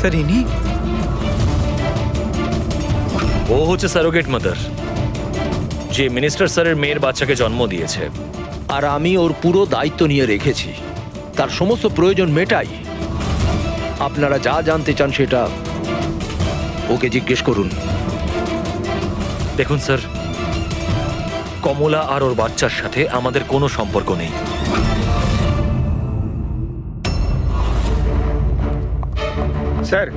Sir ইনি? ও হচ্ছে surrogate mother, যে মিনিস্টার স্যারের মেয়ের বাচ্চাকে জন্ম দিয়েছে। আর আমি ওর পুরো দায়িত্ব নিয়ে রেখেছি, তার সমস্ত প্রয়োজন মেটাই। আপনারা যা জানতে চান সেটা ওকে জিজ্ঞেস করুন। দেখুন স্যার, কমলা আর ওর বাচ্চার সাথে আমাদের কোনো সম্পর্ক নেই। স্যার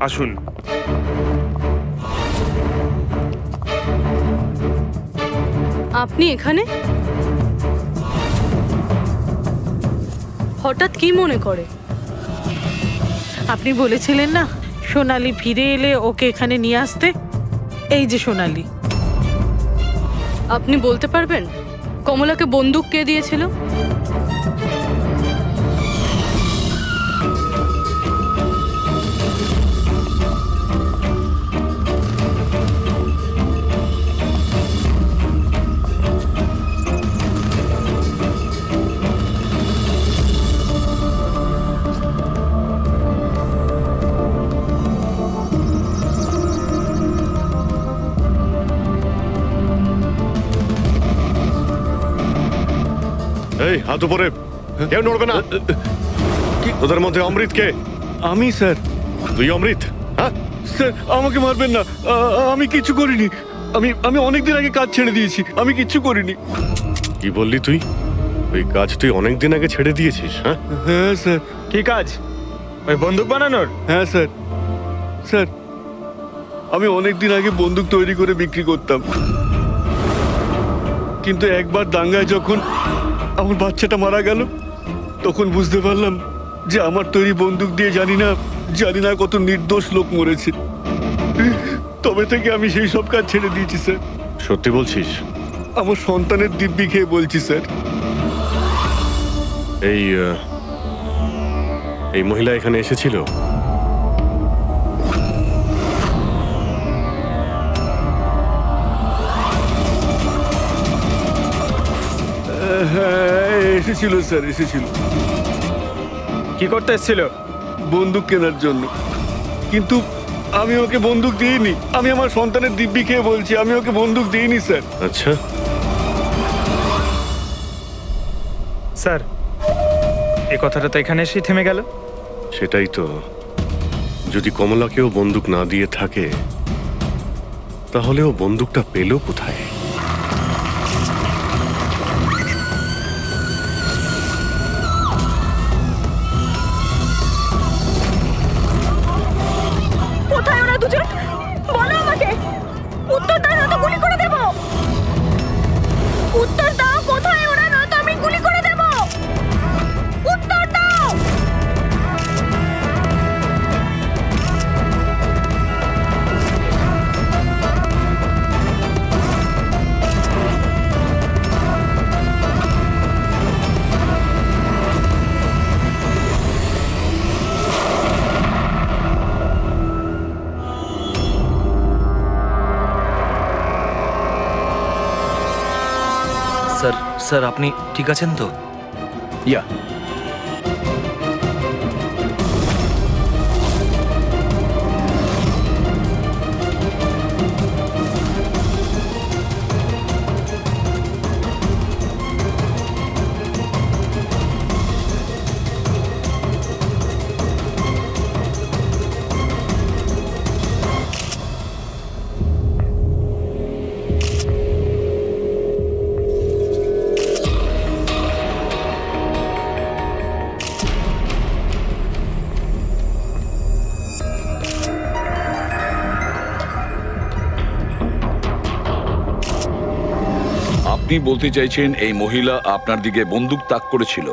আসুন। আপনি এখানে হঠাৎ কি মনে করে? আপনি বলেছিলেন না সোনালি ফিরে এলে ওকে এখানে নিয়ে আসতে। এই যে সোনালি। আপনি বলতে পারবেন কমলাকে বন্দুক কে দিয়েছিল? এই হাত উপরে, কেউ নড়বে না। তোদের মধ্যে অমৃত কে? আমি স্যার। তুই অমৃত? হ্যাঁ স্যার আমাকে মারবেন না, আমি কিচ্ছু করিনি। আমি অনেকদিন আগে কাজ ছেড়ে দিয়েছি, আমি কিচ্ছু করিনি। কি বললি তুই? ওই কাজ তুই অনেকদিন আগে ছেড়ে দিয়েছিস? হ্যাঁ হ্যাঁ স্যার। কি কাজ? ওই বন্দুক বানানোর? হ্যাঁ স্যার। স্যার আমি অনেকদিন আগে বন্দুক তৈরি করে বিক্রি করতাম, কিন্তু একবার দাঙ্গায় যখন আমার বাচ্চাটা মারা গেল তখন বুঝতে পারলাম যে আমার তৈরি বন্দুক দিয়ে জানি না কত নির্দোষ লোক মরেছে। তবে থেকে আমি সেই সব কাজ ছেড়ে দিয়েছি স্যার। সত্যি বলছিস? আমার সন্তানের দিব্যি খেয়ে বলছি স্যার। এই মহিলা এখানে এসেছিল? হ্যাঁ এসেছিল স্যার, এসেছিল। কি করতে এসেছিল? বন্দুক কেনার জন্য, কিন্তু আমি ওকে বন্দুক দিইনি। আমি আমার সন্তানের দিব্যি খেয়ে বলছি, আমি ওকে বন্দুক দিইনি স্যার। আচ্ছা, স্যার এই কথাটা তো এখানে এসেই থেমে গেল। সেটাই তো। যদি কমলাকেও বন্দুক না দিয়ে থাকে তাহলে ও বন্দুকটা পেল কোথায়? কোথায় ওরা দুজন? বলো আমাকে, উত্তর দাও না তো গুলি করে দেব। উত্তর দাও, কোথায় ওরা, না তো আমি গুলি করে দেব। উত্তর দাও। স্যার, স্যার আপনি ঠিক আছেন তো? ইয়া, আপনি বলতে চাইছেন এই মহিলা আপনার দিকে বন্দুক তাক করেছিল,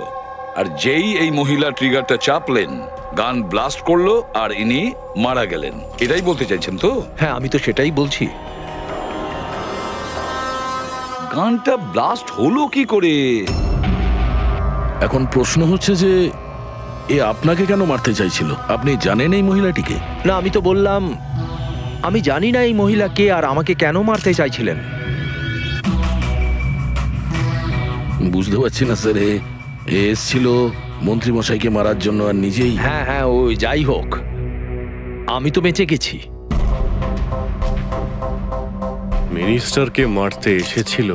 আর যেই এই মহিলা ট্রিগারটা চাপলেন গান ব্লাস্ট করলো আর ইনি মারা গেলেন, এটাই বলতে চাইছেন তো? হ্যাঁ আমি তো সেটাই বলছি। গানটা ব্লাস্ট হলো কি করে? এখন প্রশ্ন হচ্ছে যে এ আপনাকে কেন মারতে চাইছিল? আপনি জানেন এই মহিলাটিকে? না, আমি তো বললাম আমি জানি না এই মহিলা কে আর আমাকে কেন মারতে চাইছিলেন। বুঝতে পারছি না স্যার। এ এসছিল মন্ত্রী মশাইকে মারার জন্য আর নিজেই হ্যাঁ হ্যাঁ, ওই যাই হোক, আমি তো বেঁচে গেছি। মিনিস্টারকে মারতে এসেছিল,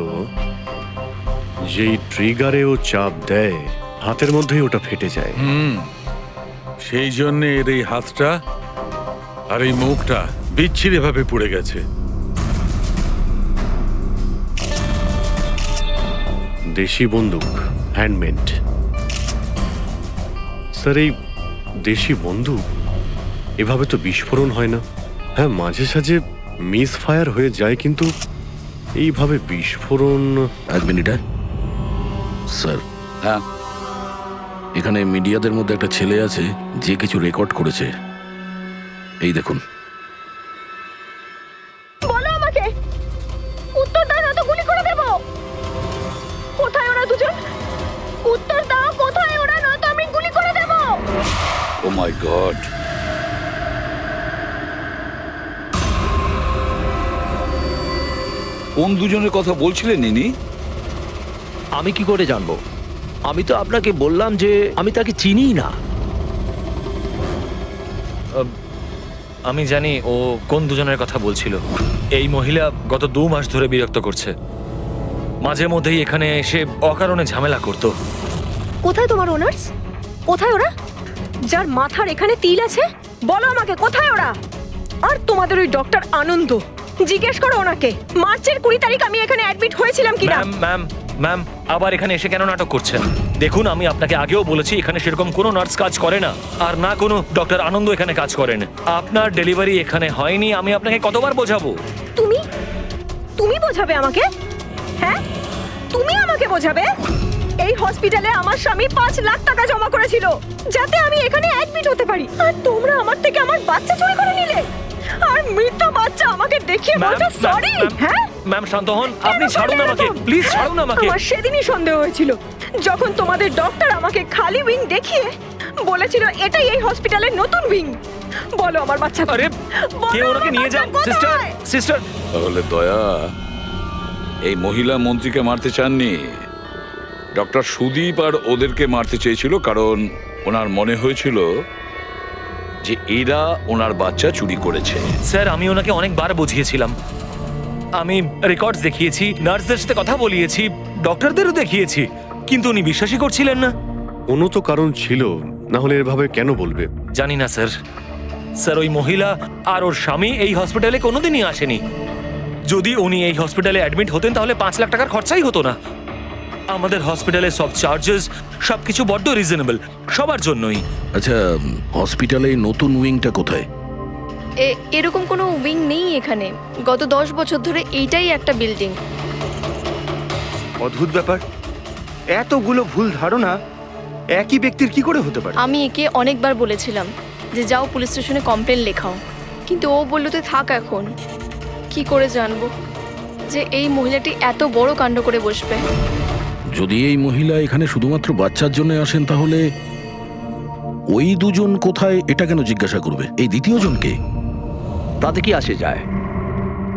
যেই ট্রিগারে ও চাপ দেয় হাতের মধ্যেই ওটা ফেটে যায়। সেই জন্য এর এই হাতটা আর এই মুখটা বিচ্ছিরি ভাবে পুড়ে গেছে। দেশি বন্দুক, হ্যান্ডমেড। স্যার, এই দেশি বন্দুক এভাবে তো বিস্ফোরণ হয় না। হ্যাঁ, মাঝে সাঝে মিস ফায়ার হয়ে যায়, কিন্তু এইভাবে বিস্ফোরণ। এক মিনিট। স্যার, হ্যাঁ, এখানে মিডিয়াদের মধ্যে একটা ছেলে আছে যে কিছু রেকর্ড করেছে। এই দেখুন। বলো আমাকে, উত্তর দাও না তো গুলি করে দেব। কোথায় ওরা দুজন? উত্তর দাও, কোথায় ওরা, নয়তো আমি গুলি করে দেব। ও মাই গড। কোন দুজনের কথা বলছিলেন ইনি? আমি কি করে জানবো? আমি তো আপনাকে বললাম যে আমি তাকে চিনিই না। আমি জানি ও কোন দুজনের কথা বলছিল। এই মহিলা গত 2 মাস ধরে বিরক্ত করছে। মাঝে মধ্যেই এখানে এসে অকারণে ঝামেলা করতো। কোথায় তোমার ওনার্স? কোথায় ওরা, যার মাথার এখানে তিল আছে? বলো আমাকে, কোথায় ওরা? আর তোমাদের ওই ডক্টর আনন্দ, জিজ্ঞেস করো ওনাকে মার্চের 20 তারিখ আমি এখানে অ্যাডমিট হয়েছিলাম কিনা। ম্যাম, আবার এখানে এসে কেন নাটক করছেন? দেখুন, আমি আপনাকে আগেও বলেছি এখানে সেরকম কোনো নার্স কাজ করে না, আর না কোনো ডক্টর আনন্দ এখানে কাজ করেন। আপনার ডেলিভারি এখানে হয়নি, আমি আপনাকে কতবার বোঝাবো? তুমি বোঝাবে আমাকে? হ্যাঁ, তুমি আমাকে বোঝাবে? এই হসপিটালে আমার স্বামী 5 লাখ টাকা জমা করেছিল যাতে আমি এখানে অ্যাডমিট হতে পারি, আর তোমরা আমার থেকে আমার বাচ্চা চুরি করে নিলে, আর মৃত বাচ্চা আমাকে দেখিয়ে বলছো সরি। হ্যাঁ ম্যাম, শান্ত হন। আপনি ছাড়ুন আমাকে, প্লিজ ছাড়ুন আমাকে। আমার সেদিনই সন্দেহ হয়েছিল যখন তোমাদের ডক্টর আমাকে খালি উইং দেখিয়ে বলেছিল এটাই এই হসপিটালের নতুন উইং। বলো আমার বাচ্চা। আরে, কে ওনাকে নিয়ে যান। সিস্টার। তাহলে দয়া এই মহিলা মন্ত্রীকে মারতে চাননি, ডক্টর সুদীপ আর ওদেরকে মারতে চেয়েছিল, কারণ ওনার মনে হয়েছিল যে এরা ওনার বাচ্চা চুরি করেছে। স্যার, আমি ওনাকে অনেকবার বুঝিয়েছিলাম। আমি রেকর্ডস দেখিয়েছি, নার্সদের সাথে কথা বলিয়েছি, ডক্টরদেরও দেখিয়েছি, কিন্তু উনি বিশ্বাসই করছিলেন না। কোনো তো কারণ ছিল, না হলে এভাবে কেন বলবে? জানি না স্যার। স্যার, ওই মহিলা আর ওর স্বামী এই হসপিটালে কোনোদিনই আসেনি। যদি উনি এই হসপিটালে অ্যাডমিট হতেন তাহলে 5 লাখ টাকার খরচাই হতো না। আমাদের হসপিটালে সব চার্জেস সবকিছু বড্ড রিজনেবল, সবার জন্যই। আচ্ছা, হসপিটালে এই নতুন উইংটা কোথায়? এরকম কোনো উইং নেই এখানে। গত 10 বছর ধরে এইটাই একটা বিল্ডিং। অদ্ভুত ব্যাপার, এতগুলো ভুল ধারণা একই ব্যক্তির কি করে হতে পারে? আমি একে অনেকবার বলেছিলাম যে যাও পুলিশ স্টেশনে কমপ্লেন লেখাও, কিন্তু ও বলল তুই থাক। এখন কি করে জানবো যে এই মহিলাটি এত বড় কাণ্ড করে বসবে? যদি এই মহিলা এখানে শুধুমাত্র বাচ্চার জন্য আসেন, তাহলে ওই দুজন কোথায় এটা কেন জিজ্ঞাসা করবে? এই দ্বিতীয় জনকে? তাতে কি আসে যায়?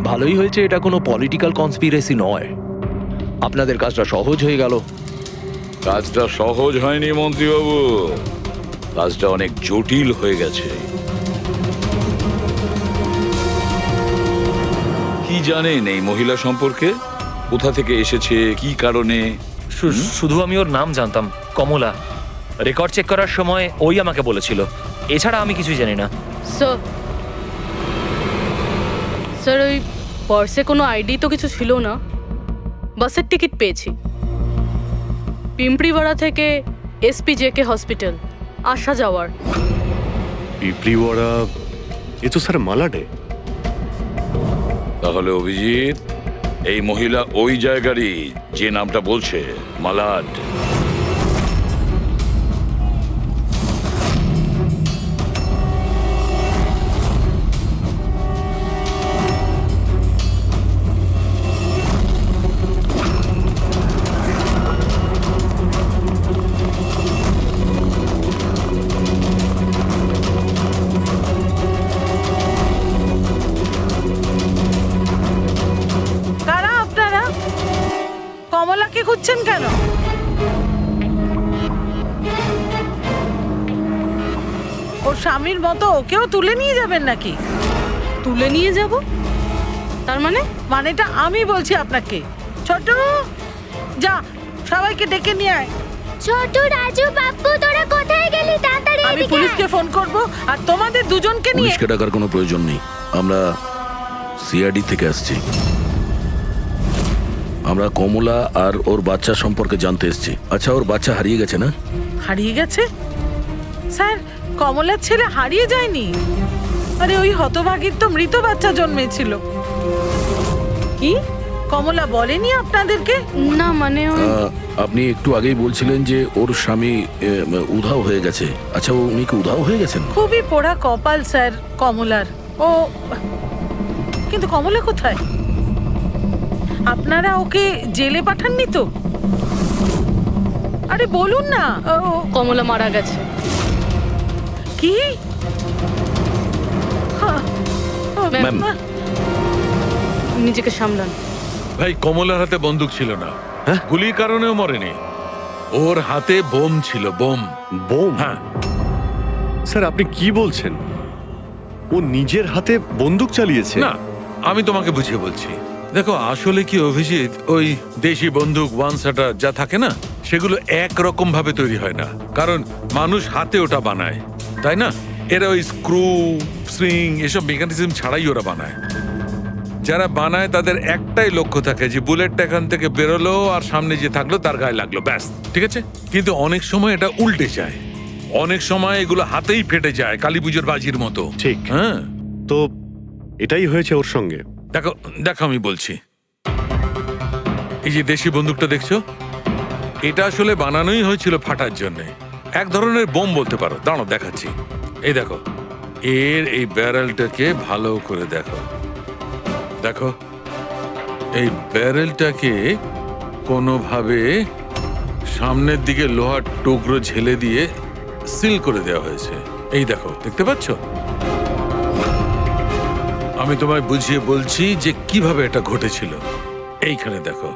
ভালোই হয়েছে এটা কোনো পলিটিক্যাল কনস্পিরেসি নয়। আপনাদের কাজটা সহজ হয়ে গেল। কাজটা সহজ হয়নি মন্ত্রীবাবু, কাজটা অনেক জটিল হয়ে গেছে। কি জানেন এই মহিলা সম্পর্কে? কোথা থেকে এসেছে, কি কারণে? শুধু আমি ওর নাম জানতাম, কমলা। রেকর্ড চেক করার সময় ওই আমাকে বলেছিল, এছাড়া আমি কিছুই জানি না। স্যার, ওই পার্সে কোনো আইডি তো কিছু ছিল না। বাসের টিকিট পেয়েছি, পিম্পড়িওয়াড়া থেকে SPJK হসপিটাল আসা যাওয়ার। পিঁপড়িওয়াড়া? এ তো স্যার মালাডে। তাহলে অভিজিৎ, এই মহিলা ওই জায়গারই যে নামটা বলছে, মালাড। কারা আপনারা? কমলাকে খুঁজছেন কেন? স্বামীর মতো ওকেও তুলে নিয়ে যাবেন নাকি? তুলে নিয়ে যাব? তার মানে? মানেটা আমি বলছি আপনাকে। ছোট, যা সবাইকে ডেকে নিয়ে আয়। ছোট, রাজু, বাপ্পু, তোরা কোথায় গেলি? তাড়াতাড়ি আমি পুলিশকে ফোন করব আর তোমাদের দুজনকে নিয়ে। পুলিশকে ডাকার কোনো প্রয়োজন নেই, আমরা সিআইডি থেকে আসছি। আমরা কমলা আর ওর বাচ্চা সম্পর্কে জানতে এসেছি। আচ্ছা, ওর বাচ্চা হারিয়ে গেছে না? হারিয়ে গেছে? স্যার, কমলার ছেলে হারিয়ে যায়নি। আরে ওই হতভাগীর তো মৃত বাচ্চা জন্মেছিল। কি কমলা বলেনি আপনাদেরকে? না মানে আপনি একটু আগেই বলছিলেন যে ওর স্বামী উধাও হয়ে গেছে। আচ্ছা, উনি কি উধাও হয়ে গেছেন? খুবই পোড়া কপাল স্যার কমলার। ও কিন্তু কমলা কোথায়? আপনারা ওকে জেলে পাঠাননি তো? আরে বলুন না। কমলা মারা গেছে। কি? ম্যাম, নিজেকে সামলান। ভাই, কমলার হাতে বন্দুক ছিল না, গুলির কারণেও মরেনি। ওর হাতে বোম ছিল, বোম। বোম? হ্যাঁ। স্যার, আপনি কি বলছেন? ও নিজের হাতে বন্দুক চালিয়েছে? না, আমি তোমাকে বুঝিয়ে বলছি। দেখো, আসলে কি অভিজিৎ, ওই দেশি বন্দুক ওয়ান শাটার যা থাকে না, সেগুলো একরকম ভাবে তৈরি হয় না, কারণ মানুষ হাতে ওটা বানায়, তাই না? এরা ওই স্ক্রু, স্প্রিং এসব মেকানিজম ছাড়াই ওরা বানায়। যারা বানায় তাদের একটাই লক্ষ্য থাকে যে বুলেটটা এখান থেকে বেরোলো আর সামনে যে থাকলো তার গায়ে লাগলো, ব্যাস, ঠিক আছে? কিন্তু অনেক সময় এটা উল্টে যায়, অনেক সময় এগুলো হাতেই ফেটে যায়, কালী পুজোর বাজির মতো। ঠিক। হ্যাঁ, তো এটাই হয়েছে ওর সঙ্গে। দেখো দেখো, আমি বলছি, এই যে দেশি বন্দুকটা দেখছো, এটা আসলে বানানোই হয়েছিল ফাটার জন্য, এক ধরনের বোম বলতে পারো। দাঁড়াও, দেখাচ্ছি। এই দেখো, এর এই ব্যারেলটাকে ভালো করে দেখো। দেখো, এই ব্যারেলটাকে কোনোভাবে সামনের দিকে লোহার টুকরো ঝেলে দিয়ে সিল করে দেওয়া হয়েছে। এই দেখো, দেখতে পাচ্ছ? আমি তোমায় বুঝিয়ে বলছি যে কিভাবে এটা ঘটেছিল। এইখানে দেখো,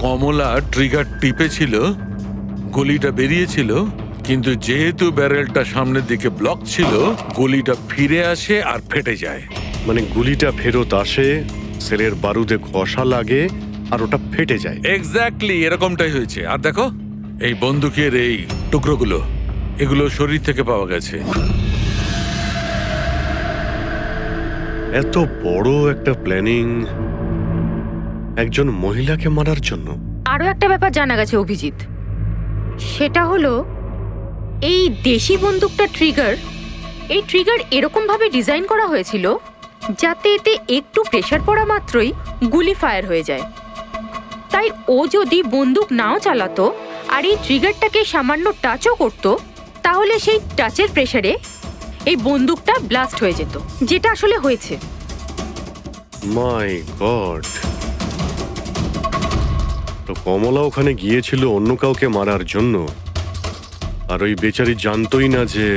কমলা ট্রিগার টিপেছিল, গুলিটা বেরিয়েছিল, কিন্তু যেহেতু ব্যারেলটা সামনের দিকে ব্লক ছিল, গুলিটা ফিরে আসে আর ফেটে যায়। মানে গুলিটা ফেরত আসে, সেলের বারুদে ঘষা লাগে আর ওটা ফেটে যায়। এক্স্যাক্টলি এরকমটাই হয়েছে। আর দেখো, এই বন্দুকের এই টুকরোগুলো, এগুলো শরীর থেকে পাওয়া গেছে। এত বড় একটা প্ল্যানিং একজন মহিলাকে মারার জন্য। আরো একটা ব্যাপার জানা গেছে অভিজিৎ, সেটা হলো এই দেশি বন্দুকটা এই ট্রিগার এরকম ভাবে ডিজাইন করা হয়েছিল যাতে এতে একটু প্রেসার পড়া মাত্রই গুলি ফায়ার হয়ে যায়। তাই ও যদি বন্দুক নাও চালাতো আর এই ট্রিগারটাকে সামান্য টাচও করতো, তাহলে সেই টাচের প্রেসারে এই বন্দুকটা ব্লাস্ট হয়ে যেত, যেটা আসলে হয়েছে। মাই গড! তো কমলা ওখানে গিয়েছিল অন্য কাউকে মারার জন্য, আর ওই বেচারি জানতোই না যে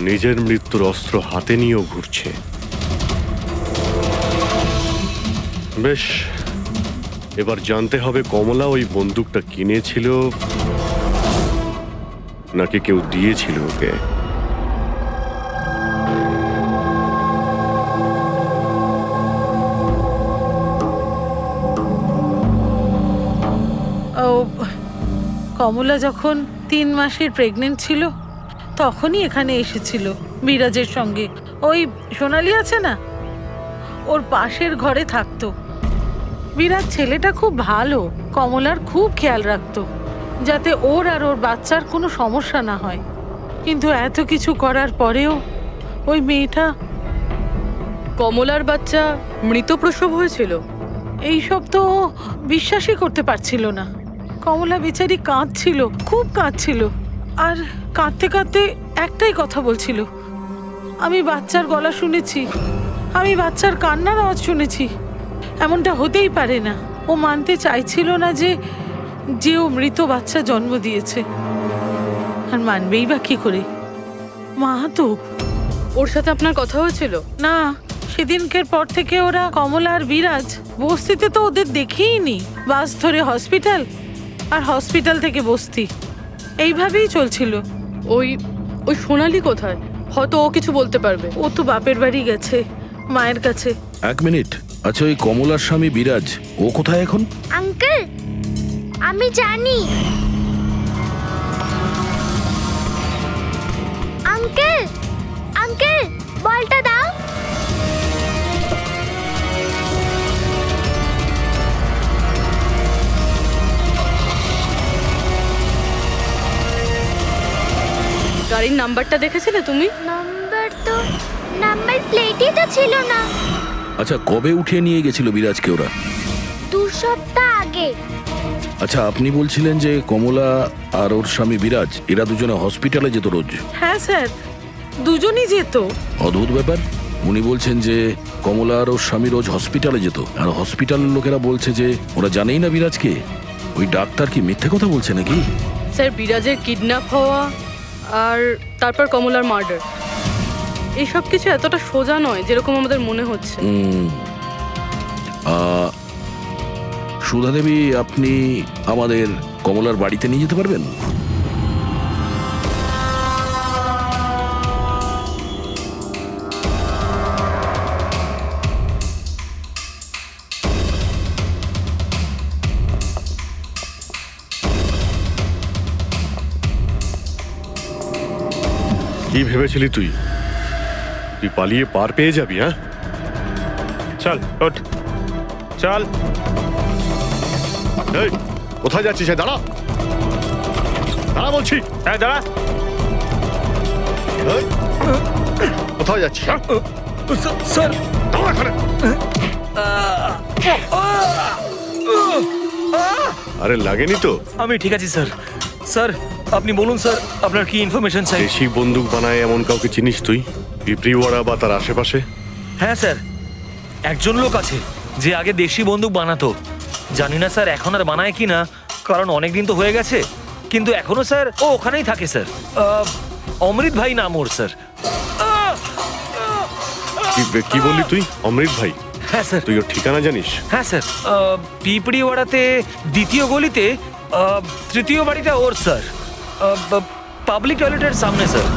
নিজের মৃত্যুর অস্ত্র হাতে নিয়েও ঘুরছে। বেশ, এবার জানতে হবে কমলা ওই বন্দুকটা কিনেছিল নাকি কেউ দিয়েছিল ওকে। কমলা যখন 3 মাসের প্রেগনেন্ট ছিল তখনই এখানে এসেছিল বিরাজের সঙ্গে। ওই সোনালি আছে না, ওর পাশের ঘরে থাকতো। বিরাজ ছেলেটা খুব ভালো, কমলার খুব খেয়াল রাখতো যাতে ওর আর ওর বাচ্চার কোনো সমস্যা না হয়। কিন্তু এত কিছু করার পরেও ওই মেয়েটা। কমলার বাচ্চা মৃত প্রসব হয়েছিল? এইসব তো ও বিশ্বাসই করতে পারছিল না। কমলা বেচারি কাঁদছিল, খুব কাঁদছিল, আর কাঁদতে কাঁদতে একটাই কথা বলছিল, আমি বাচ্চার গলা শুনেছি, আমি বাচ্চার কান্নার আওয়াজ শুনেছি, এমনটা হতেই পারে না। ও মানতে চাইছিল না যে ও মৃত বাচ্চা জন্ম দিয়েছে, আর মানবেই বা কি করে? মা তো। ওর সাথে আপনার কথা হয়েছিল? না, সেদিনকের পর থেকে ওরা কমলা আর বিরাজ বস্তিতে তো ওদের দেখেই নি। বাস ধরে হসপিটাল, আর হসপিটাল থেকে বস্তি, এইভাবেই চলছিল। ওই সোনালি কোথায়? হয়তো ও কিছু বলতে পারবে। ও তো বাপের বাড়ি গেছে, মায়ের কাছে। এক মিনিট, আচ্ছা ওই কমলার স্বামী বিরাজ ও কোথায় এখন? আঙ্কেল আমি জানি। আঙ্কেল আঙ্কেল বলটা দাও। গাড়ির নাম্বারটা দেখেছিলে তুমি? নাম্বার প্লেটই তো ছিল না। আচ্ছা কবে উঠিয়ে নিয়ে গেছিল বিরাজকে ওরা? 2 সপ্তাহ আগে। আচ্ছা আপনি বলছিলেন যে কমলা আর ওর স্বামী বিরাজ এরা দুজনে হসপিটালে যেত রোজ। হ্যাঁ স্যার, দুজনই যেত। অদ্ভুত ব্যাপার। উনি বলছেন যে কমলা আর ওর স্বামী রোজ হসপিটালে যেত, আর হসপিটালের লোকেরা বলছে যে ওরা জানেই না বিরাজকে। ওই ডাক্তার কি মিথ্যে কথা বলছে নাকি? স্যার, বিরাজের কিডন্যাপ হওয়া আর তারপর কমলার মার্ডার, এইসব কিছু এতটা সোজা নয় যেরকম আমাদের মনে হচ্ছে। সুধা দেবী, আপনি আমাদের কমলার বাড়িতে নিয়ে যেতে পারবেন? কি ভেবেছিলি তুই? তুই পালিয়ে পার পেয়ে যাবি? হ্যাঁ, চল ওঠ, চল। এই, কোথায় যাচ্ছিস? দাঁড়া, দাঁড়া বলছি। হ্যাঁ দাঁড়া। এই, কোথায় যাচ্ছিস? স্যার, দাঁড়া এখানে। আরে লাগেনি তো? আমি ঠিক আছি স্যার। স্যার আপনি বলুন স্যার, আপনার কি ইনফরমেশন চাই? দেশি বন্দুক বানায় এমন কাউকে চিনিস তুই? পিঁপড়িওয়াড়া বা তার আশেপাশে? হ্যাঁ স্যার, একজন লোক আছে যে আগে দেশি বন্দুক বানাতো। জানি না স্যার এখন আর বানায় কি না, কারণ অনেক দিন তো হয়ে গেছে। কিন্তু এখনো স্যার ও ওখানেই থাকে স্যার। অমৃত ভাই নাম ওর স্যার। কি বললি তুই? অমৃত ভাই? হ্যাঁ স্যার। তুই ওর ঠিকানা জানিস? হ্যাঁ স্যার, পিঁপড়িওয়াড়াতে 2য় গলিতে 3য় বাড়িটা ওর স্যার। পাবলিক টয়লেটের সামনে স্যার।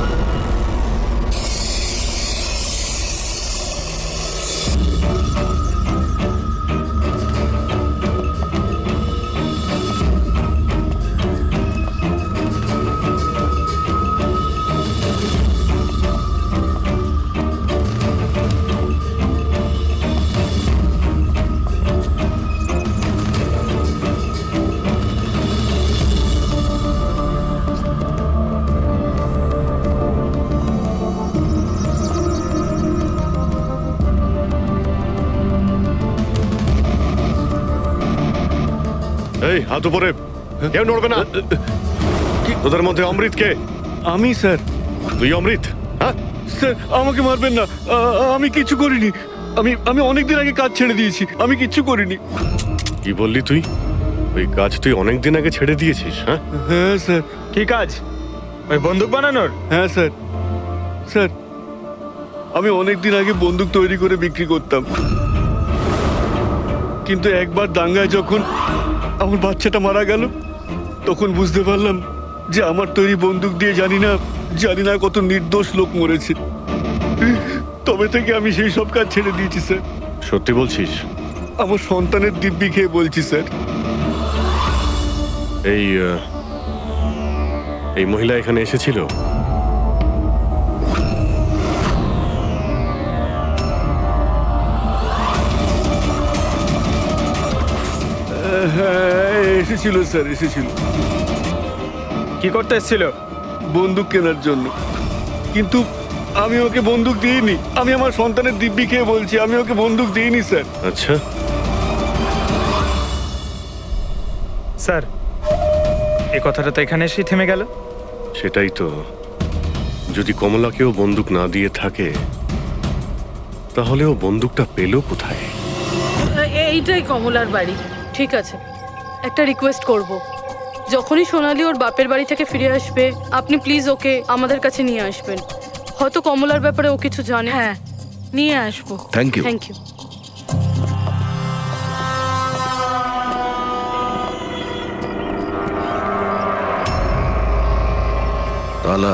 এই, হাত উপরে, কেউ নড়বে না। তোদের মধ্যে অমৃত কে? আমি স্যার। তুই অমৃত? হ্যাঁ স্যার আমাকে মারবেন না, আমি কিছু করিনি। আমি অনেকদিন আগে কাজ ছেড়ে দিয়েছি, আমি কিচ্ছু করিনি। কি বললি তুই? ওই কাজ তুই অনেকদিন আগে ছেড়ে দিয়েছিস? হ্যাঁ হ্যাঁ স্যার। কি কাজ? ওই বন্দুক বানানোর? হ্যাঁ স্যার। স্যার আমি অনেকদিন আগে বন্দুক তৈরি করে বিক্রি করতাম, কিন্তু একবার দাঙ্গায় যখন আমার বাচ্চাটা মারা গেল, তখন বুঝতে পারলাম যে আমার তৈরি বন্দুক দিয়ে জানি না কত নির্দোষ লোক মরেছে। তবে থেকে আমি সেই সব কাজ ছেড়ে দিয়েছি স্যার। সত্যি বলছিস? আমার সন্তানের দিব্যি খেয়ে বলছি স্যার। এই মহিলা এখানে এসেছিল? হ্যাঁ এসেছিল স্যার, এসেছিল। কি করতে এসেছিল? বন্দুক কেনার জন্য। কিন্তু আমি ওকে বন্দুক দিইনি। আমি আমার সন্তানের দিব্যি খেয়ে বলছি, আমি ওকে বন্দুক দিইনি স্যার। আচ্ছা, স্যার এই কথাটা তো এখানে এসেই থেমে গেল। সেটাই তো। যদি কমলাকেও বন্দুক না দিয়ে থাকে, তাহলে ও বন্দুকটা পেল কোথায়? এইটাই কমলার বাড়ি। ঠিক আছে, একটা রিকোয়েস্ট করব, যখনই সোনালি ওর বাপের বাড়ি থেকে ফিরে আসবে আপনি প্লিজ ওকে আমাদের কাছে নিয়ে আসবেন। হয়তো কমলার ব্যাপারে ও কিছু জানে। হ্যাঁ, নিয়ে আসবো। Thank you. Thank you. তালা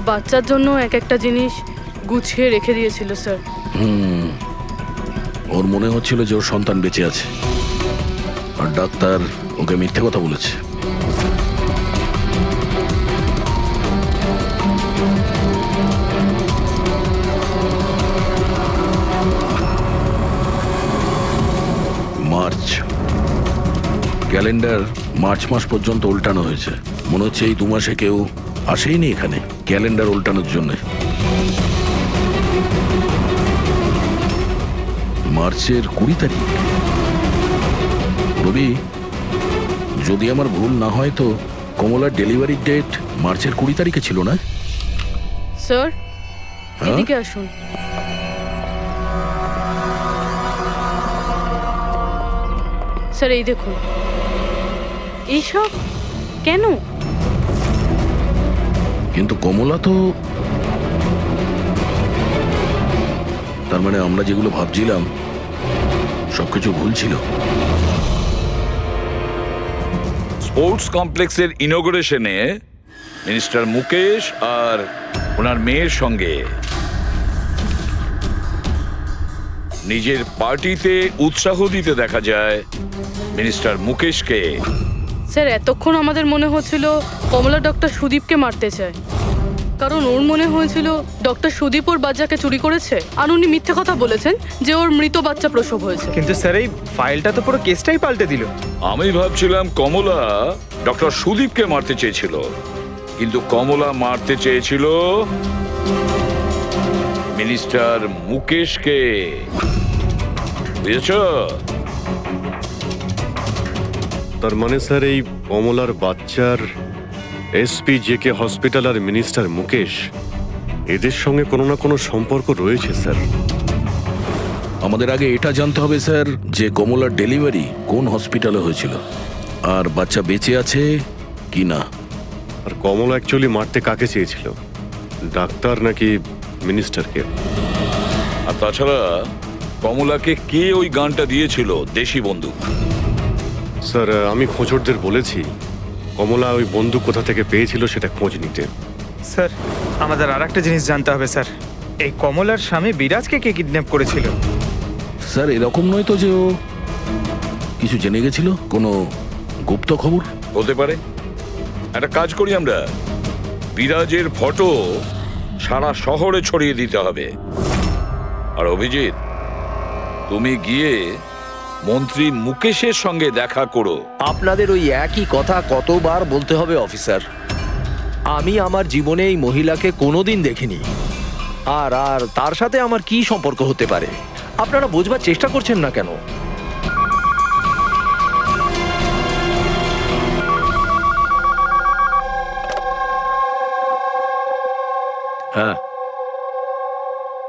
বাচ্চার জন্য এক একটা জিনিস গুছিয়ে রেখে দিয়েছিল স্যার। ওর মনে হচ্ছিল যে ওর সন্তান বেঁচে আছে, আর ডাক্তার ওকে মিথ্যে কথা বলেছে। মার্চ ক্যালেন্ডার মার্চ মাস পর্যন্ত উল্টানো হয়েছে। মনে হচ্ছে এই 2 মাসে কেউ আসেইনি এখানে ক্যালেন্ডার উল্টানোর জন্য। মার্চের 20 তারিখ। রবি, যদি আমার ভুল না হয় তো কমলার ডেলিভারির ডেট মার্চের 20 তারিখে ছিল না? স্যার হ্যাঁ? এদিকে আসুন। স্যার এই দেখুন, এইসব কেন? কিন্তু কমলা তো, তার মানে আমরা যেগুলো ভাবছিলাম সবকিছু ভুল ছিল। স্পোর্টস কমপ্লেক্সের ইনোগ্রেশনে মিনিস্টার মুকেশ আর ওনার মেয়ের সঙ্গে নিজের পার্টিতে উৎসাহ দিতে দেখা যায় মিনিস্টার মুকেশকে। স্যার এতক্ষণ আমাদের মনে হচ্ছিল কমলা ডক্টর সুদীপকে মারতে চায়, কারণ ওর মনে হয়েছিল ডক্টর সুদীপ ওর বাচ্চাকে চুরি করেছে, আর উনি মিথ্যে কথা বলেছেন যে ওর মৃত বাচ্চা প্রসব হয়েছে। কিন্তু স্যার এই ফাইলটা তো পুরো কেসটাই পাল্টে দিল। আমি ভাবছিলাম কমলা ডক্টর সুদীপকে মারতে চেয়েছিল, কিন্তু কমলা মারতে চেয়েছিল মিনিস্টার মুকেশকে। বুঝেছ? তার মানে স্যার এই কমলার বাচ্চার এসপি জেকে হসপিটাল আর মিনিস্টার মুকেশ এদের সঙ্গে কোনো না কোনো সম্পর্ক রয়েছে স্যার। আমাদের আগে এটা জানতে হবে স্যার যে কমলার ডেলিভারি কোন হসপিটালে হয়েছিল, আর বাচ্চা বেঁচে আছে কি না। আর কমলা অ্যাকচুয়ালি মারতে কাকে চেয়েছিল, ডাক্তার নাকি মিনিস্টারকে? আর তাছাড়া কমলাকে কে ওই গানটা দিয়েছিল, দেশি বন্দুক? স্যার আমি খোঁজরদের বলেছি কমলা ওই বন্দুক কোথা থেকে পেয়েছিল সেটা খোঁজ নিতে। স্যার আমাদের আর একটা জিনিস জানতে হবে স্যার, এই কমলার স্বামী বিরাজকে কে কিডন্যাপ করেছিল? স্যার এরকম নয় তো যে ও কিছু জেনে গেছিল, কোনো গুপ্ত খবর? হতে পারে। একটা কাজ করি আমরা, বিরাজের ফটো সারা শহরে ছড়িয়ে দিতে হবে। আর অভিজিৎ, তুমি গিয়ে মন্ত্রী মুকেশের সঙ্গে দেখা করো। আপনাদের ওই একই কথা কতবার বলতে হবে অফিসার? আমি আমার জীবনে এই মহিলাকে কোনোদিন দেখিনি, আর আর তার সাথে আমার কি সম্পর্ক হতে পারে আপনারা বোঝবার চেষ্টা করছেন না কেন? হ্যাঁ,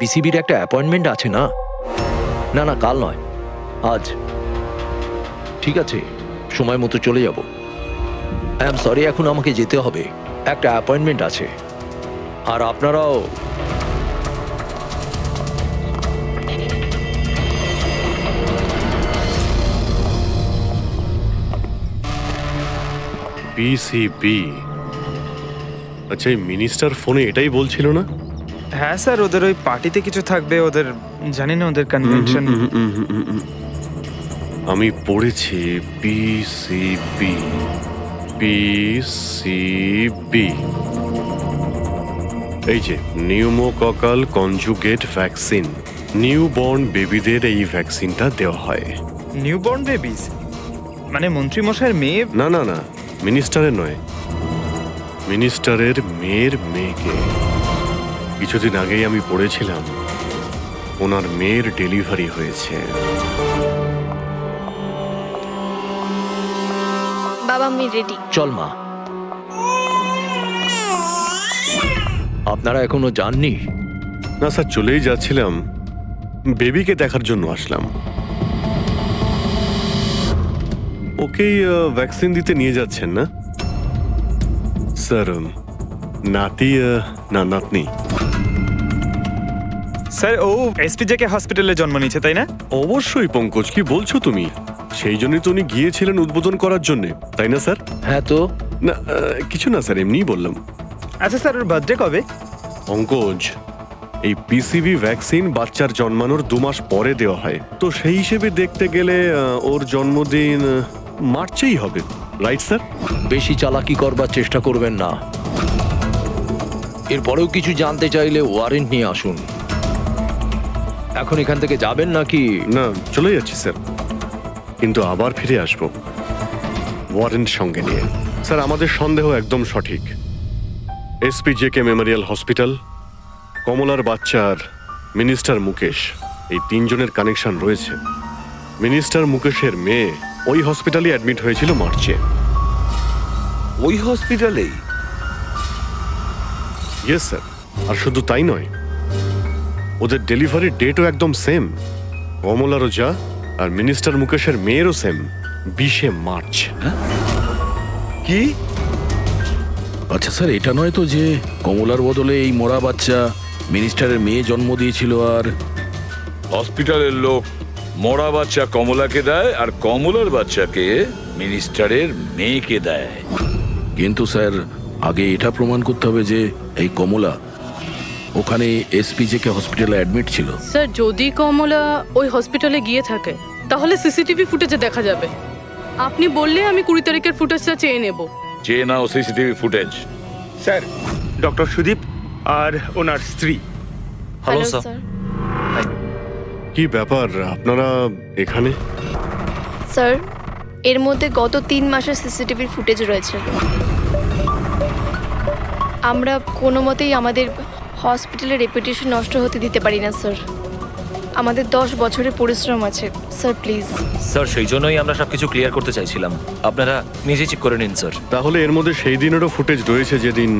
বিসিবির একটা অ্যাপয়েন্টমেন্ট আছে না? না না, কাল নয়, আজ। ঠিক আছে, সময় মতো চলে যাব। আই এম সরি, এখন আমাকে যেতে হবে, একটা অ্যাপয়েন্টমেন্ট আছে। আর আপনারাও বিসিবি। আচ্ছা, এই মিনিস্টার ফোনে এটাই বলছিল না? হ্যাঁ স্যার, ওদের ওই পার্টিতে কিছু থাকবে, ওদের জানি না ওদের কনভেনশন। আমি পড়েছি বিসিবি, বিসিবি, এই যে নিউমোককাল কনজুগেট ভ্যাকসিন, নিউবর্ন বেবিদের এই ভ্যাকসিনটা দেওয়া হয়। নিউবর্ন বেবিস মানে মন্ত্রী মশাইয়ের মেয়ে? না না না, মিনিস্টারের নয়, মিনিস্টারের মেয়ের মেয়েকে। কিছুদিন আগেই আমি পড়েছিলাম ওনার মেয়ের ডেলিভারি হয়েছে। বাবা আমি রেডি। চল মা। আপনারা এখনো যাননি? না স্যার, চলেই যাচ্ছিলাম, বেবিকে দেখার জন্য আসলাম। ওকেই ভ্যাকসিন দিতে নিয়ে যাচ্ছেন না স্যার? নাতি না নাতনি? স্যার ও এসপিজেকে হসপিটালে জন্ম নিয়েছে, তাই না? অবশ্যই পঙ্কজ, কি বলছো তুমি? সেই জন্যই তো উনি গিয়েছিলেন উদ্বোধন করার জন্য, তাই না স্যার? হ্যাঁ তো। না কিছু না স্যার, এমনিই বললাম। আচ্ছা স্যার, ওর বার্থডে কবে? পঙ্কজ, এই পিসিভি ভ্যাকসিন বাচ্চার জন্মানোর 2 মাস পরে দেওয়া হয়, তো সেই হিসেবে দেখতে গেলে ওর জন্মদিন মার্চেই হবে, রাইট স্যার? বেশি চালাকি করবার চেষ্টা করবেন না। এরপরেও কিছু জানতে চাইলে ওয়ারেন্ট নিয়ে আসুন। এখন এখান থেকে যাবেন নাকি? না, চলে যাচ্ছি স্যার, কিন্তু আবার ফিরে আসবো ওয়ারেন্ট সঙ্গে নিয়ে। স্যার, আমাদের সন্দেহ একদম সঠিক। এসপিজেকে মেমোরিয়াল হসপিটাল, কমলার বাচ্চার মিনিস্টার মুকেশ, এই 3 জনের কানেকশন রয়েছে। মিনিস্টার মুকেশের মেয়ে ওই হসপিটালে অ্যাডমিট হয়েছিল মার্চে। ওই হসপিটালেই? Yes sir. আর শুধু তাই নয়, ওদের ডেলিভারির ডেটও একদম সেম। কমলারও যা, আর মিনিস্টার মুকেশের মেয়েরও সেম, 20শে মার্চ। কি? আচ্ছা স্যার, এটা নয় তো যে কমলার বদলে এই মরা বাচ্চা মিনিস্টারের মেয়ে জন্ম দিয়েছিল? আর হসপিটালের লোক মরা বাচ্চা কমলাকে দেয় আর কমলার বাচ্চাকে মিনিস্টারের মেয়েকে দেয়। কিন্তু স্যার, আগে এটা প্রমাণ করতে হবে যে এই কমলা ওখানে এসপিজেকে হসপিটালে অ্যাডমিট ছিল। স্যার, যদি কমলা ওই হসপিটালে গিয়ে থাকে তাহলে সিসিটিভি ফুটেজে দেখা যাবে। আপনি বললে আমি 20 তারিখের ফুটেজটা চেয়ে নেব। চেয়ে নাও CCTV footage. Sir, doctor Sudip আর ওনার স্ত্রী। Hello sir. কি ব্যাপার, আপনারা এখানে? স্যার, এর মধ্যে গত 3 মাসের সিসিটিভির ফুটেজ রয়েছে। আমরা কোনো মতেই আমাদের হসপিটালের রেপুটেশন নষ্ট হতে দিতে পারি না স্যার। আমাদের 10 বছরের পরিশ্রম আছে স্যার, প্লিজ। স্যার, সেই জন্যই আমরা সবকিছু ক্লিয়ার করতে চাইছিলাম। আপনারা নিজে চেক করে নিন স্যার। তাহলে এর মধ্যে সেই দিনেরও ফুটেজ রয়েছে যেদিন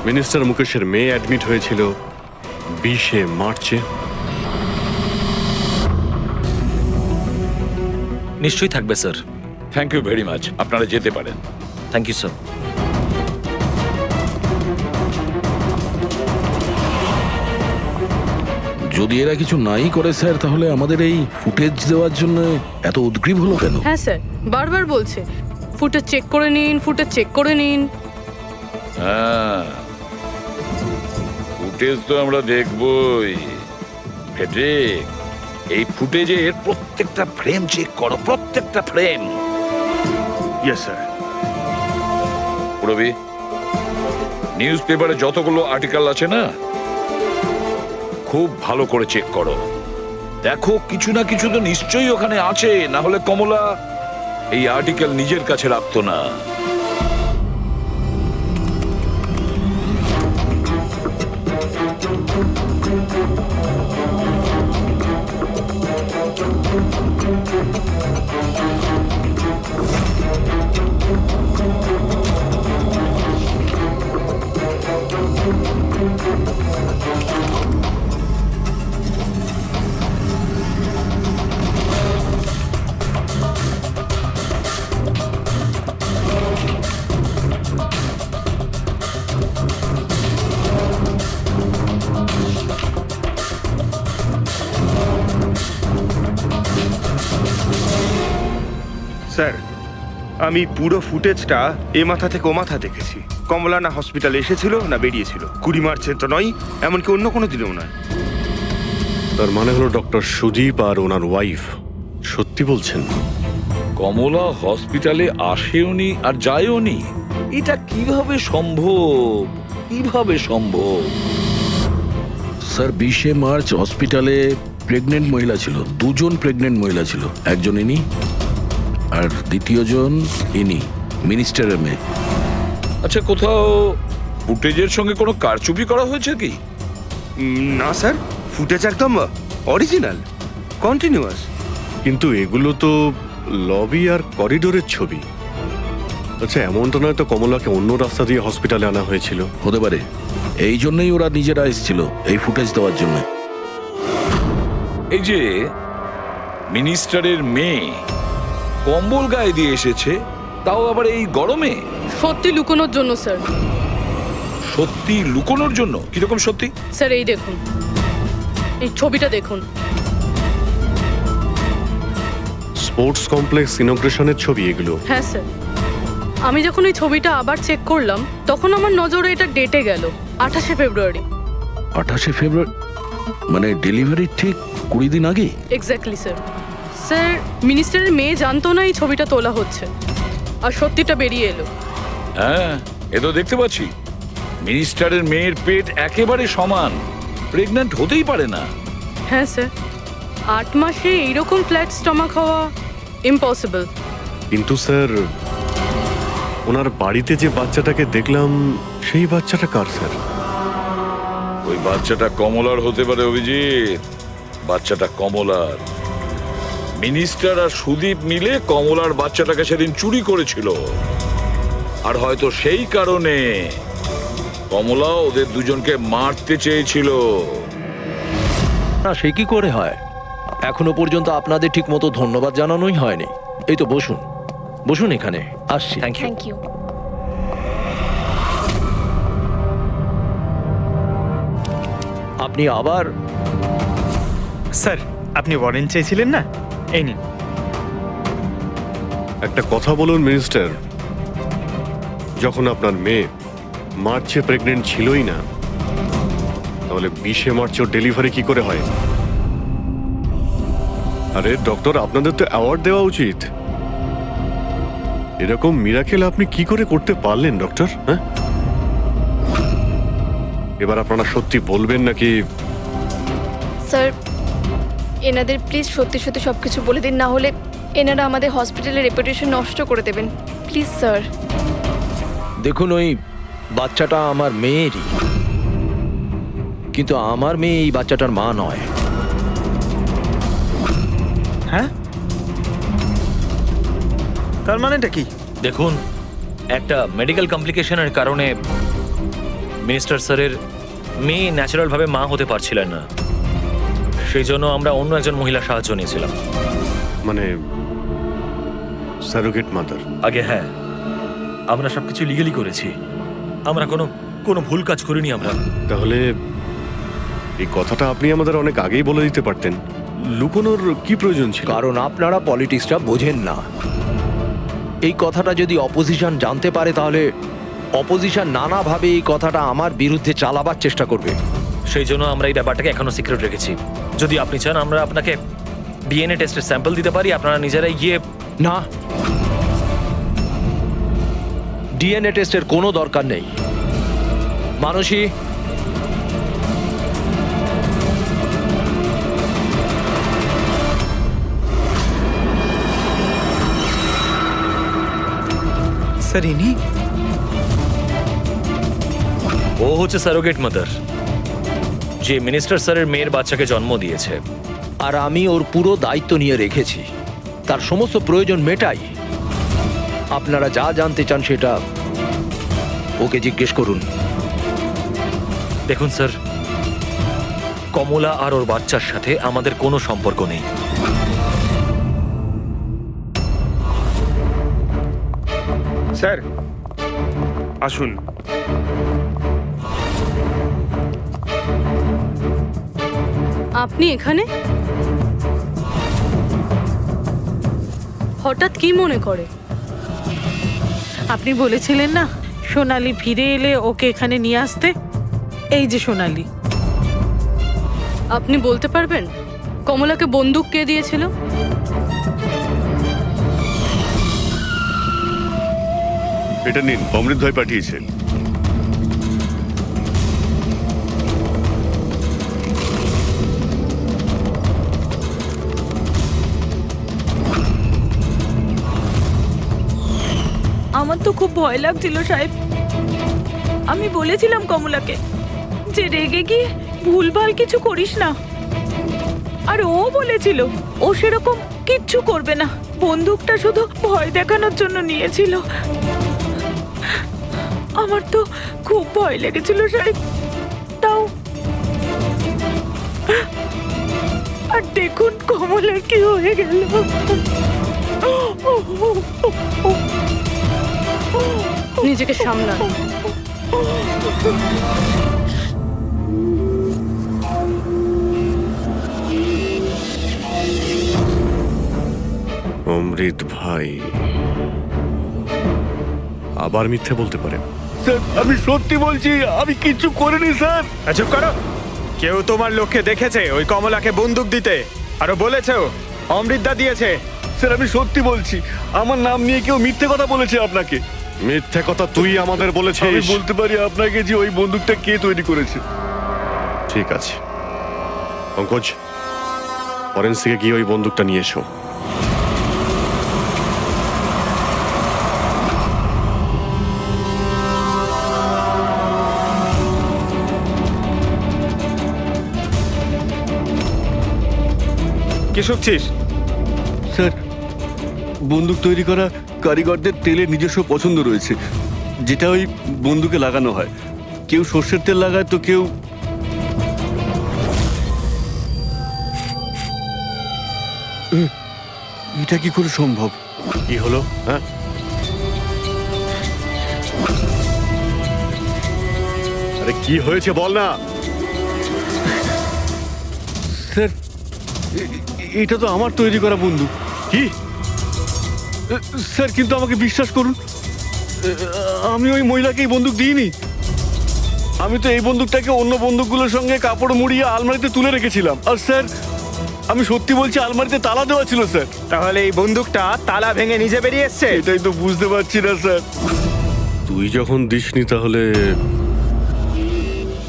মিনিস্টার মুকেশের মেয়ে অ্যাডমিট হয়েছিল 20শে মার্চে? নিশ্চয়ই থাকবে sir. Thank you very much, আপনারা যেতে পারেন। Thank you sir. যদি এরা কিছু নাই করে স্যার, তাহলে আমাদের এই ফুটেজ দেওয়ার জন্য এত উদ্গ্রীব হলো কেন? হ্যাঁ স্যার, বারবার বলছে ফুটেজ চেক করে নিন, ফুটেজ চেক করে নিন। হ্যাঁ, ফুটেজ তো আমরা দেখবই। ফেডরিক, এই ফুটেজের প্রত্যেকটা ফ্রেম চেক করো, প্রত্যেকটা frame. Yes sir. Rabi, news পেপারে যতগুলো আর্টিকেল আছে না, খুব ভালো করে চেক করো। দেখো কিছু না কিছু তো নিশ্চয়ই ওখানে আছে, না হলে কমলা এই আর্টিকেল নিজের কাছে রাখতো না। স্যার, আমি পুরো ফুটেজটা এ মাথা থেকে ও মাথা দেখেছি। কমলা না হসপিটালে এসেছিল না বেরিয়েছিল। 20 মার্চের তো নয়, এমনকি অন্য কোনো দিনেও নয়। তার মানে হলো ডক্টর সুদীপ আর ওনার ওয়াইফ সত্যি বলছেন? কমলা হসপিটালে আসেওনি আর যায়ওনি, এটা কিভাবে সম্ভব? কিভাবে সম্ভব? স্যার, 20শে মার্চ হসপিটালে প্রেগনেন্ট মহিলা ছিল, 2 জন প্রেগনেন্ট মহিলা ছিল। একজন ইনি আর দ্বিতীয়জন ইনি, মিনিস্টারের মেয়ে। আচ্ছা, কোথাও ফুটেজের সঙ্গে কোনো কারচুপি করা হয়েছে কি? না স্যার, ফুটেজ একদম অরিজিনাল, কন্টিনিউয়াস। কিন্তু এগুলো তো লবি আর করিডোরের ছবি। আচ্ছা, এমনটা নয় তো কমলাকে অন্য রাস্তা দিয়ে হসপিটালে আনা হয়েছিল? হতে পারে, এই জন্যই ওরা নিজেরা এসেছিল এই ফুটেজ দেওয়ার জন্য। এই যে মিনিস্টারের মেয়ে কম্বল গায়ে দিয়ে এসেছে, তাও আবার এই গরমে। সত্যি লুকোনোর জন্য স্যার। সত্যি লুকোনোর জন্য? কিরকম সত্যি? স্যার, এই দেখুন, এই ছবিটা দেখুন। স্পোর্টস কমপ্লেক্স ইনগ্রেশনের ছবি এগুলো? হ্যাঁ স্যার, আমি যখন এই ছবিটা আবার চেক করলাম তখন আমার নজরে এটা ডেটে গেল 28শে ফেব্রুয়ারি। 28 ফেব্রুয়ারি মানে ডেলিভারির ঠিক 20 দিন আগে? Exactly sir. স্যার, মিনিস্টারের মেয়ে জানতো না এই ছবিটা তোলা হচ্ছে, আর সত্যিটা বেরিয়ে এলো। হ্যাঁ, এ তো দেখতে পাচ্ছি মিনিস্টারের মেয়ের পেট একেবারে সমান, প্রেগন্যান্ট হতেই পারে না। হ্যাঁ স্যার, 8 মাসে এইরকম ফ্ল্যাট স্টমাক হওয়া ইম্পসিবল। কিন্তু স্যার, ওনার বাড়িতে যে বাচ্চাটাকে দেখলাম সেই বাচ্চাটা কার স্যার? ওই বাচ্চাটা কমলার হতে পারে অভিজিৎ, বাচ্চাটা কমলার। মিনিস্টার আর সুদীপ মিলে কমলার বাচ্চাটাকে সেদিন চুরি করেছিল, আর হয়তো সেই কারণে কমলা ওদের দুজনকে মারতে চেয়েছিল। না, সে কি করে হয়? এখনো পর্যন্ত আপনাদের ঠিক মতো ধন্যবাদ জানানোই হয়নি। এই তো বসুন, বসুন এখানে, আসছি। Thank you. Thank you. আপনি আবার স্যার, আপনি ওয়ারেন্ট চেয়েছিলেন না, এই নিন। একটা কথা বলুন মিনিস্টার, যখন আপনার মেয়ে মার্চে প্রেগনেন্ট ছিলই না, তাহলে 20 মার্চ ওর ডেলিভারি কি করে হয়? আরে ডক্টর, আপনাদের তো অ্যাওয়ার্ড দেওয়া উচিত। এরকম মিরাকেল আপনি কি করে করতে পারলেন ডক্টর? হ্যাঁ, এবার আপনারা সত্যি বলবেন নাকি? স্যার, এনাদের প্লিজ সত্যি সত্যি সব কিছু বলে দিন, না হলে এনারা আমাদের হসপিটালের রেপুটেশন নষ্ট করে দেবেন। Please sir. দেখুন, ওই বাচ্চাটা আমার মেয়েরই, কিন্তু আমার মেয়ে এই বাচ্চাটার মা নয়। হ্যাঁ, তার মানেটা কি? দেখুন, একটা মেডিকেল কমপ্লিকেশনের কারণে মিনিস্টার স্যারের মেয়ে ন্যাচারালভাবে মা হতে পারছিলেন না, সেই জন্য আমরা অন্য একজন মহিলার সাহায্য নিয়েছিলাম। মানে সারোগেট মাদার? আগে হ্যাঁ, আমরা সবকিছু লিগালি করেছি, আমরা কোনো ভুল কাজ করিনি আমরা। তাহলে এই কথাটা আপনি আমাদের অনেক আগেই বলে দিতে পারতেন। লুকোনোর কি প্রয়োজন ছিল? কারণ আপনারা পলিটিক্সটা বোঝেন না। এই কথাটা যদি অপোজিশন জানতে পারে, তাহলে অপোজিশন নানাভাবে এই কথাটা আমার বিরুদ্ধে চালাবার চেষ্টা করবে। সেই জন্য আমরা এই ব্যাপারটাকে এখনো সিক্রেট রেখেছি। যদি আপনি চান, আমরা আপনাকে ডিএনএ টেস্টের স্যাম্পল দিতে পারি, আপনারা নিজেরাই গিয়ে। না, ডিএনএ টেস্টের কোনো দরকার নেই। মানসী, স্যার, ইনি ও হচ্ছে সারোগেট মাদার, যে মিনিস্টার স্যারের মেয়ের বাচ্চাকে জন্ম দিয়েছে। আর আমি ওর পুরো দায়িত্ব নিয়ে রেখেছি, তার সমস্ত প্রয়োজন মেটাই। আপনারা যা জানতে চান সেটা ওকে জিজ্ঞেস করুন। দেখুন স্যার, কমলা আর ওর বাচ্চার সাথে আমাদের কোনো সম্পর্ক নেই। স্যার আসুন। আপনি এখানে হঠাৎ কি মনে করে? আপনি বলেছিলেন না সোনালি ফিরে এলে ওকে এখানে নিয়ে আসতে। এই যে সোনালি। আপনি বলতে পারবেন কমলাকে বন্দুক কে দিয়েছিল? এটা নিন, অমৃত ভাই পাঠিয়েছে। আমার তো খুব ভয় লাগছিল সাহেব। আমি বলেছিলাম কমলাকে যে রেগে গিয়ে ভুলভাল কিছু করিস না, আর ও বলেছিল ও সেরকম কিচ্ছু করবে না, বন্দুকটা শুধু ভয় দেখানোর জন্য নিয়েছিল। আমার তো খুব ভয় লেগেছিল সাহেব। তাও আর দেখুন কমলার কি হয়ে গেল। নিজেকে সামলান। অমৃত ভাই আবার মিথ্যে বলতে পারে? স্যার, আমি সত্যি বলছি, আমি কিচ্ছু করিনি স্যার। চুপ করো। কেউ তোমার লোককে দেখেছে ওই কমলাকে বন্দুক দিতে? আরো বলেছেও অমৃতদা দিয়েছে। স্যার আমি সত্যি বলছি, আমার নাম নিয়ে কেউ মিথ্যে কথা বলেছে আপনাকে। মিথ্যে কথা তুই আমাদের আমি বলেছিস। বলতে পারি আপনাকে যে ওই বন্দুকটা কে তৈরি করেছে। ঠিক আছে পঙ্কজ, ফরেন্সিকে গিয়ে ওই বন্দুকটা নিয়ে এসো। কি শুকছিস? স্যার বন্দুক তৈরি করা কারিগরদের তেলের নিজস্ব পছন্দ রয়েছে, যেটা ওই বন্দুকে লাগানো হয়। কেউ সর্ষের তেল লাগায় তো কেউ এটা কি করে সম্ভব? কি হলো? হ্যাঁ, আরে কি হয়েছে বল না। স্যার এটা তো আমার তৈরি করা বন্দুক। কি? স্যার কিন্তু আমাকে বিশ্বাস করুন, আমি ওই মহিলাকে এই বন্দুক দিইনি। আমি তো এই বন্দুকটাকে অন্য বন্দুকগুলোর সঙ্গে কাপড় মুড়িয়ে আলমারিতে তুলে রেখেছিলাম। আর স্যার আমি সত্যি বলছি, আলমারিতে তালা দেওয়া ছিল স্যার। তাহলে এই বন্দুকটা তালা ভেঙে নিজে বেরিয়ে এসছে? এটাই তো বুঝতে পারছি না স্যার। তুই যখন দিসনি তাহলে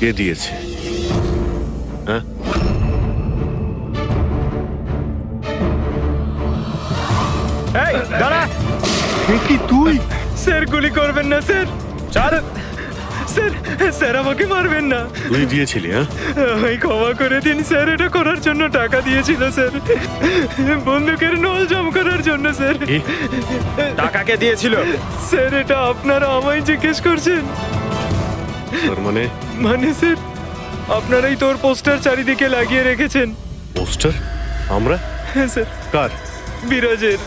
কে দিয়েছে? হ্যাঁ, এই দাঁড়া! এ কি তুই? স্যার গুলি করবেন না স্যার। ছাড়। স্যার, স্যার আমাকে মারবেন না। তুই দিয়েছিলি? হ্যাঁ, আমায় ক্ষমা করে দিন স্যার, এটা করার জন্য টাকা দিয়েছিল স্যার, বন্দুকের নল জম করার জন্য স্যার। কি? টাকাকে দিয়েছিল? স্যার এটা আপনারা আমায় জিজ্ঞেস করছেন? তার মানে মানে স্যার আপনারাই তোর পোস্টার চারিদিকে লাগিয়ে রেখেছেন। পোস্টার? আমরা? হ্যাঁ স্যার, কার? বিরাজের।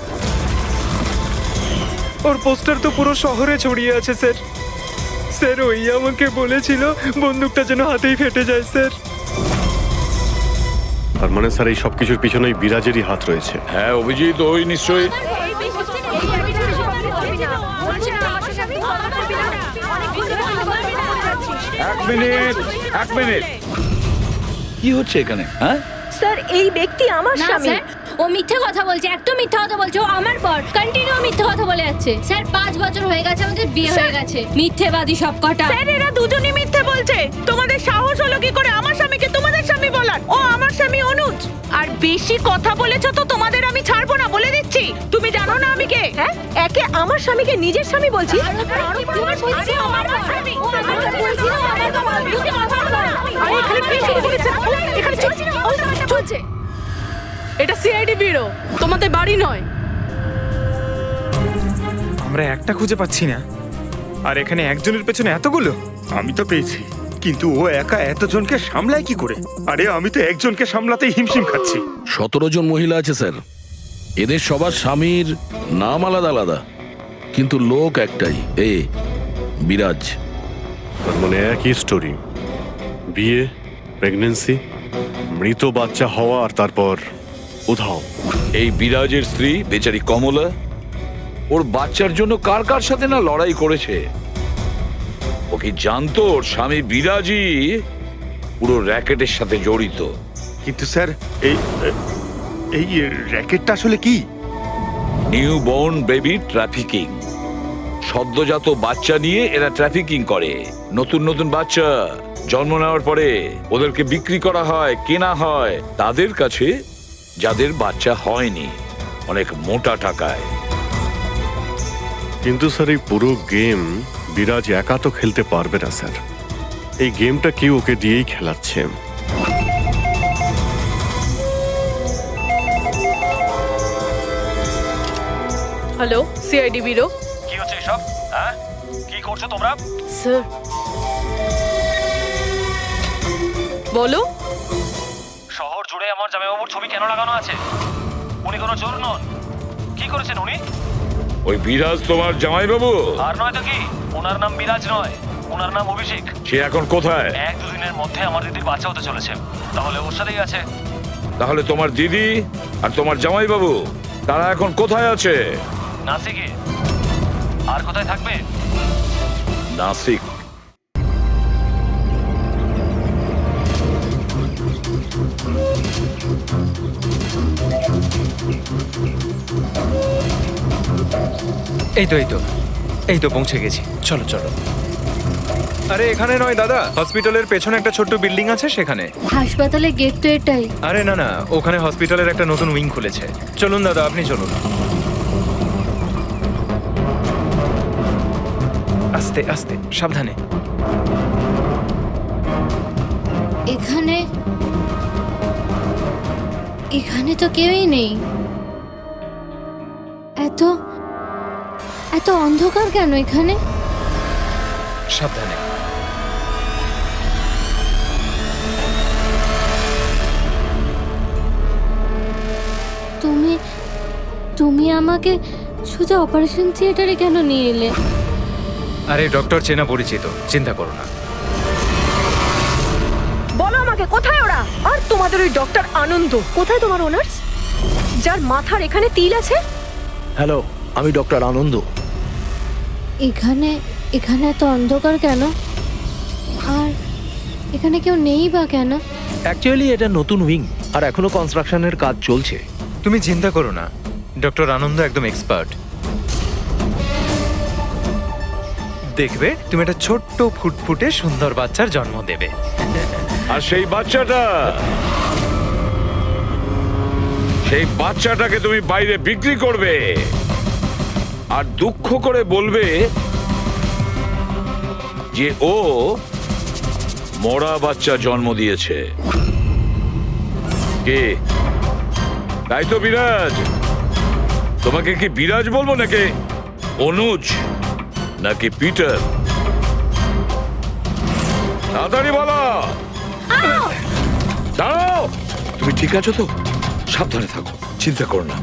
ওর পোস্টার তো পুরো শহরে ছড়িয়ে আছে স্যার। স্যার ওই আমাকে বলেছিল বন্দুকটা যেন হাতেই ফেটে যায় স্যার। তার মানে স্যার এই সব কিছুর পিছনে বিরাজেরই হাত রয়েছে। হ্যাঁ অভিজিৎ, ওই নিশ্চয়ই। এক মিনিট। কি হচ্ছে এখানে? হ্যাঁ, স্যার এই ব্যক্তি আমার স্বামী। ও মিথ্যে কথা বলছে, একদম মিথ্যে কথা বলছে। ও আমার পর কন্টিনিউ মিথ্যে কথা বলে যাচ্ছে। স্যার 5 বছর হয়ে গেছে আমাদের বিয়ে হয়ে গেছে। মিথ্যেবাদী সব কটা। স্যার এরা দুজনই মিথ্যে বলছে। তোমাদের সাহস হলো কি করে আমার স্বামীকে তোমাদের স্বামী বলার? ও আমার স্বামী অনুজ। আর বেশি কথা বলেছো তো তোমাদের আমি ছাড়বো না, বলে দিচ্ছি। তুমি জানো না আমি কে? হ্যাঁ, একে আমার স্বামীকে নিজের স্বামী বলছি? আরে এখানে কি শুরু করেছে? এখানে চলছে। এটা সিআইডি ব্যুরো, তোমাদের বাড়ি নয়। আমরা একটা খুঁজে পাচ্ছি না, আর এখানে একজনের পেছনে এতগুলো। আমি তো পেয়েছি, কিন্তু ও একা এতজনকে সামলায় কি করে? আরে আমি তো একজনকে সামলাতেই হিমশিম খাচ্ছি। 17 জন মহিলা আছে স্যার। এদের সবার স্বামীর নাম আলাদা আলাদা, কিন্তু লোক একটাই, বিরাজ। তার মানে একই স্টোরি, বিয়ে, প্রেগন্যান্সি, মৃত বাচ্চা হওয়া, আর তারপর উধাও। এই বিরাজের স্ত্রী বেচারি কমলা ওর বাচ্চার জন্য কার কার সাথে না লড়াই করেছে। ও কি জানতো ওর স্বামী বিরাজই পুরো র্যাকেটের সাথে জড়িত? কিন্তু স্যার এই র্যাকেটটা আসলে কি? New born baby trafficking. সদ্যজাত বাচ্চা নিয়ে এরা ট্রাফিকিং করে। নতুন নতুন বাচ্চা জন্ম নেওয়ার পরে ওদেরকে বিক্রি করা হয়, কেনা হয় তাদের কাছে যাদের বাচ্চা হয়নি, অনেক মোটা টাকায়। কিন্তু স্যার এই পুরো গেম বিরাজ একা তো খেলতে পারবে না স্যার। এই গেমটা কেউ ওকে দিয়েই খেলাচ্ছে। Hello, CID bureau. কি হচ্ছে এসব? হ্যাঁ, কি করছো তোমরা? স্যার বলো। শহর জুড়ে আমার জামাইবাবুর ছবি কেন লাগানো আছে? উনি কোনো চোর নন। কি করেছেন উনি? ওই বিরাজ তোমার জামাইবাবু? আর নয় তো কি, ওনার নাম বিরাজ নয়, ওনার নাম অভিষেক। সে এখন কোথায়? 1-2 দিনের মধ্যে আমার দিদির বাচ্চা হতে চলেছে, তাহলে ওর সাথেই আছে। তাহলে তোমার দিদি আর তোমার জামাইবাবু তারা এখন কোথায় আছে? নাসিকে। আর কোথায় থাকবে? নাসিক। এই তো পৌঁছে গেছি। চলো চলো। আরে এখানে নয় দাদা, হসপিটালের পেছনে একটা ছোট্ট বিল্ডিং আছে সেখানে। হাসপাতালের গেট তো এটাই। আরে না না, ওখানে হসপিটালের একটা নতুন উইং খুলেছে। চলুন দাদা, আপনি চলুন। আস্তে আস্তে, সাবধানে। এখানে তো কেউই নেই। এত অন্ধকার কেন এখানে? সাবধানে। তুমি আমাকে সোজা অপারেশন থিয়েটারে কেন নিয়ে এলে? আরে ডক্টর চেনা পরিচিত, চিন্তা করো না। বলো আমাকে কোথায় ওরা? আর তোমাদের ওই ডক্টর আনন্দ কোথায়? তোমার ওনার্স যার মাথার এখানে তিল আছে? হ্যালো, আমি ডক্টর আনন্দ। এখানে এত অন্ধকার কেন? আর এখানে কেউ নেই বা কেন? অ্যাকচুয়ালি এটা নতুন উইং আর এখনো কনস্ট্রাকশনের কাজ চলছে। তুমি চিন্তা করো না, ডক্টর আনন্দ একদম এক্সপার্ট। দেখবে তুমি একটা ছোট্ট ফুটফুটে সুন্দর বাচ্চার জন্ম দেবে। আর সেই বাচ্চাটাকে তুমি বাইরে বিক্রি করবে আর দুঃখ করে বলবে যে ও মরা বাচ্চা জন্ম দিয়েছে। কে? তাই তো বিরাজ। তোমাকে কি বিরাজ বলবো নাকি অনুজ নাকি পিটার? তাড়াতাড়ি বলো। দাঁড়াও। তুমি ঠিক আছো তো? সাবধানে থাকো, চিন্তা করো না।